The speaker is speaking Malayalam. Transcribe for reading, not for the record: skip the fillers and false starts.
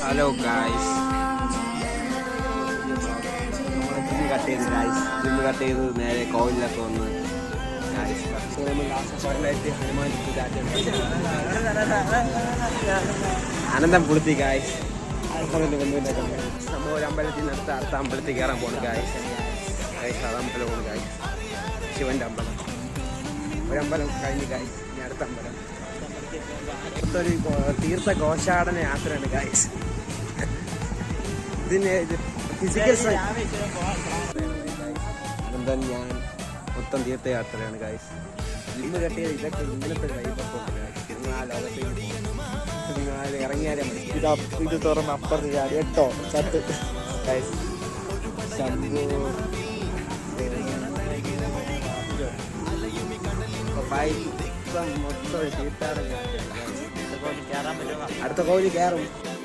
ഹലോ ഗായ്സ്, നമ്മൾ ജിമ്മ് കട്ട് ചെയ്ത് നേരെ കോവിലൊക്കെ വന്ന് ഗായ്സ്. പക്ഷേ നമ്മൾ ലാസ്റ്റ് ഹനുമാൻ ആനന്ദം പുളുത്തി ഗായ്സ്. നമ്മൾ ഒരു അമ്പലത്തിൽ നിന്ന് അടുത്ത അമ്പലത്തിൽ കയറാൻ പോകണം ഗായ്സ്. അത് അമ്പലമാണ് ഗായ്സ്, ശിവൻ്റെ അമ്പലം. ഒരമ്പലം കഴിഞ്ഞ് ഗായ്സ്, ഇനി അടുത്ത അമ്പലം. അടുത്തൊരു തീർത്ഥ ഘോഷാടന യാത്രയാണ് ഗായ്സ്. ഇതിന് ഫിസിക്കൽ അതെന്താ, ഞാൻ മൊത്തം തീർത്ഥയാത്രയാണ് ഗായ്സ്. ജിമ്മ് കെട്ടിയത് ഇതൊക്കെ ഇങ്ങനത്തെ കൈപ്പൊക്കെ നിങ്ങൾ ആ ലോകത്തേക്ക് നിങ്ങൾ ഇറങ്ങിയാലേ മതി. ഇത് തുറന്ന് അപ്പുറത്ത് ചാടി കേട്ടോ ചത്ത് ഗായ്സ്. മൊത്തം തീർത്ഥാടനം. അടുത്ത കോവിൽ കയറും.